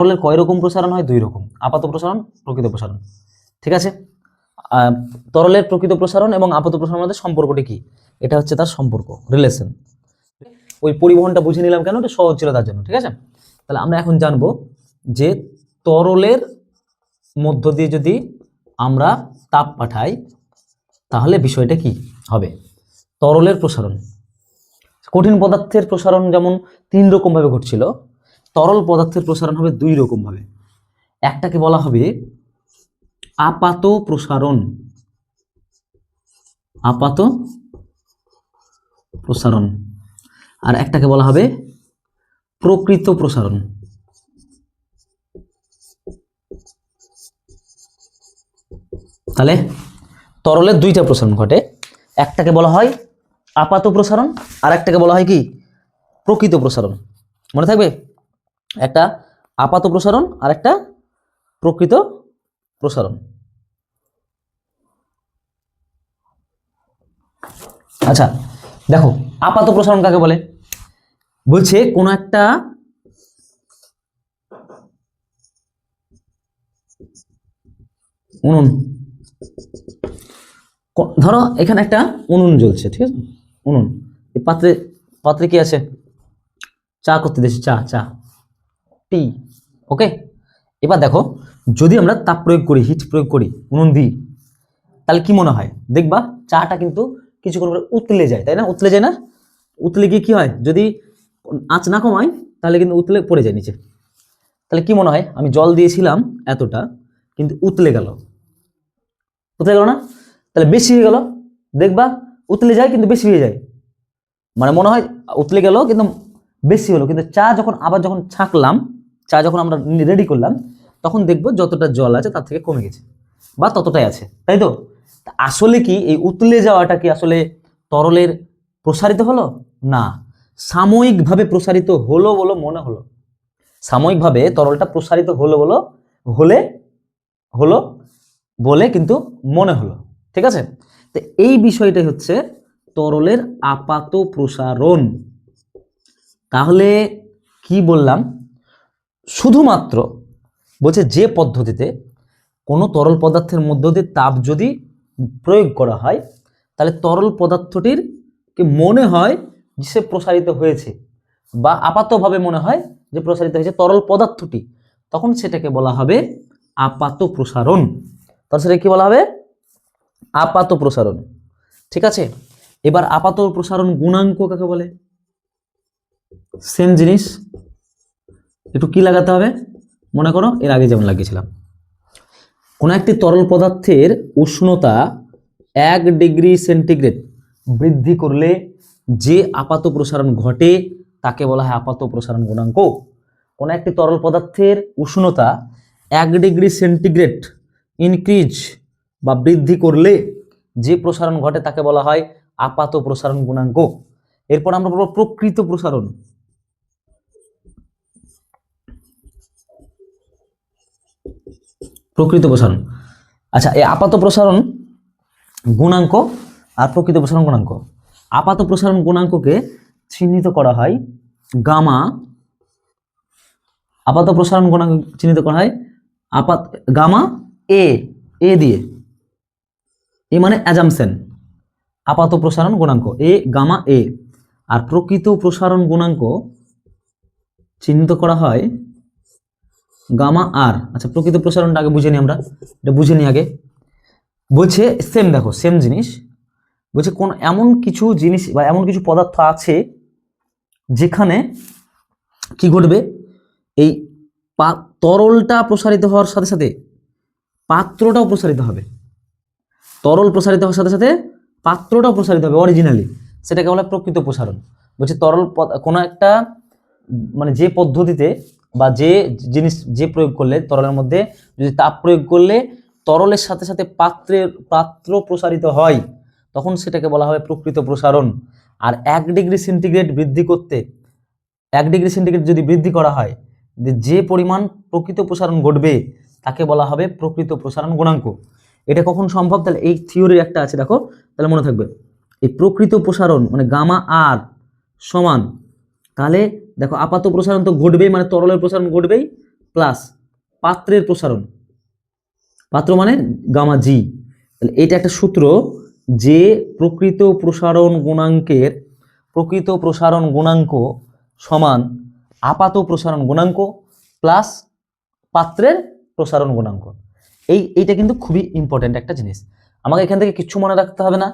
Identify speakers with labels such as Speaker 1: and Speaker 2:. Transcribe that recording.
Speaker 1: তরলের কয় রকম প্রসারণ হয়? 2 রকম, আপাত প্রসারণ, প্রকৃত প্রসারণ। ঠিক আছে, তরলের প্রকৃত প্রসারণ এবং আপাত প্রসারণের মধ্যে সম্পর্কটি কি? এটা হচ্ছে তার সম্পর্ক, রিলেশন। ওই পরিবহনটা বুঝে নিলাম কেন, এটা সহজ ছিল তার জন্য। ঠিক আছে, তাহলে আমরা এখন জানবো যে তরলের মধ্য দিয়ে যদি আমরা তাপ পাঠাই তাহলে বিষয়টা কি হবে। তরলের প্রসারণ, কঠিন পদার্থের প্রসারণ যেমন 3 রকম ভাবে ঘটছিল, তরল পদার্থের প্রসারণ হবে 2 রকম ভাবে। একটাকে বলা হবে আপাত প্রসারণ, আপাত প্রসারণ, আর একটাকে বলা হবে প্রকৃত প্রসারণ। তাহলে তরলের 2টা প্রসারণ ঘটে, একটাকে বলা হয় আপাত প্রসারণ আর একটাকে বলা হয় কি প্রকৃত প্রসারণ। মনে থাকবে, একটা আপাত প্রসারণ আর একটা প্রকৃত প্রসারণ। আচ্ছা দেখো, আপাত প্রসারণ কাকে বলে? বলছে কোন একটা উনুন, ধরো এখানে একটা উনুন জ্বলছে, ঠিক আছে, উনুন, এই পাত্রে, পাত্রে কি আছে? চা করতে দিয়েছি, চা, চা, টি। ওকে, এবার দেখো যদি আমরা তাপ প্রয়োগ করি, হিট প্রয়োগ করি, উনুন দিই, তাহলে কি মনে হয়? দেখবা চাটা কিন্তু কিছুক্ষণ পরে উতলে যায়, তাই না? উতলে যায় না? উতলে গিয়ে কি হয়, যদি আঁচ না কমাই তাহলে কিন্তু উতলে পড়ে যায় নিচে। তাহলে কি মনে হয়, আমি জল দিয়েছিলাম এতটা কিন্তু উতলে গেল, উতলে গেল না? তাহলে বেশি হয়ে গেল, দেখবা উতলে যায় কিন্তু বেশি হয়ে যায়, মানে মনে হয় উতলে গেল কিন্তু বেশি হলো। কিন্তু চা যখন আবার যখন ছাঁকলাম, চা যখন আমরা রেডি করলাম, তখন দেখবো যতটা জল আছে তার থেকে কমে গেছে বা ততটাই আছে, তাই তো? আসলে কি এই উতলে যাওয়াটা কি আসলে তরলের প্রসারিত হলো? না, সাময়িকভাবে প্রসারিত হলো বলে মনে হলো, সাময়িকভাবে তরলটা প্রসারিত হলো হলো বলে কিন্তু মনে হলো। ঠিক আছে, তো এই বিষয়টাই হচ্ছে তরলের আপাত প্রসারণ। তাহলে কি বললাম? শুধুমাত্র বলছে যে পদ্ধতিতে কোনো তরল পদার্থের মধ্য দিয়ে তাপ যদি প্রয়োগ করা হয় তাহলে তরল পদার্থটির কি মনে হয় যে সে প্রসারিত হয়েছে, বা আপাতভাবে মনে হয় যে প্রসারিত হয়েছে তরল পদার্থটি, তখন সেটাকে বলা হবে আপাত প্রসারণ। তাহলে সেটা কি বলা হবে? আপাত প্রসারণ। ঠিক আছে, এবার আপাত প্রসারণ গুণাঙ্ক কাকে বলে? সেম জিনিস, একটু কি লাগাতে হবে মনে করো, এর আগে যেমন লাগিয়েছিলাম, কোন একটি তরল পদার্থের উষ্ণতা 1 ডিগ্রি সেন্টিগ্রেড বৃদ্ধি করলে যে আপাত প্রসারণ ঘটে তাকে বলা হয় আপাত প্রসারণ গুণাঙ্ক। কোন একটি তরল পদার্থের উষ্ণতা 1 ডিগ্রি সেন্টিগ্রেড ইনক্রিজ বা বৃদ্ধি করলে যে প্রসারণ ঘটে তাকে বলা হয় আপাত প্রসারণ গুণাঙ্ক। এরপর আমরা বলবো প্রকৃত প্রসারণ। প্রকৃত প্রসারণ, আচ্ছা এই আপাত প্রসারণ গুণাঙ্ক আর প্রকৃত প্রসারণ গুণাঙ্ক, আপাত প্রসারণ গুণাঙ্ককে চিহ্নিত করা হয় গামা, আপাত প্রসারণ গুণাঙ্ক চিহ্নিত করা হয় গামা এ, এ দিয়ে, এ মানে অ্যাজাম্পশন, আপাত প্রসারণ গুণাঙ্ক এ গামা এ। আর প্রকৃত প্রসারণ গুণাঙ্ক চিহ্নিত করা হয় গামা আর। আচ্ছা প্রকৃত প্রসারণটা আগে বুঝে নিই, আমরা এটা বুঝে নিই আগে। বলছে সেম, দেখো সেম জিনিস, বলছে কোন এমন কিছু জিনিস বা এমন কিছু পদার্থ আছে যেখানে কি ঘটবে, এই তরলটা প্রসারিত হওয়ার সাথে সাথে পাত্রটাও প্রসারিত হবে, তরল প্রসারিত হওয়ার সাথে সাথে পাত্রটাও প্রসারিত হবে অরিজিনালি, সেটাকে বলে প্রকৃত প্রসারণ। বলছে তরল কোনো একটা মানে যে পদ্ধতিতে বা যে জিনিস যে প্রয়োগ করলে তরলের মধ্যে যদি তাপ প্রয়োগ করলে তরলের সাথে সাথে পাত্র প্রসারিত হয় তখন সেটাকে বলা হবে প্রকৃত প্রসারণ। আর 1 ডিগ্রি সেন্টিগ্রেড বৃদ্ধি করতে, 1 ডিগ্রি সেন্টিগ্রেড যদি বৃদ্ধি করা হয় যে পরিমাণ প্রকৃত প্রসারণ ঘটবে তাকে বলা হবে প্রকৃত প্রসারণ গুণাঙ্ক। এটা কখন সম্ভব? তাহলে এই থিওরির একটা আছে, দেখো তাহলে মনে থাকবে, এই প্রকৃত প্রসারণ মানে গামা আর সমান, তাহলে দেখো আপাত প্রসারণ তো ঘটবেই, মানে তরলের প্রসারণ ঘটবেই, প্লাস পাত্রের প্রসারণ, পাত্র মানে গামা জি, তাহলে এটা একটা সূত্র যে প্রকৃত প্রসারণ গুণাঙ্ক সমান আপাত প্রসারণ গুণাঙ্ক প্লাস পাত্রের প্রসারণ গুণাঙ্ক। এইটা কিন্তু খুবই ইম্পর্টেন্ট একটা জিনিস, আমাকে এখান থেকে কিচ্ছু মনে রাখতে হবে না,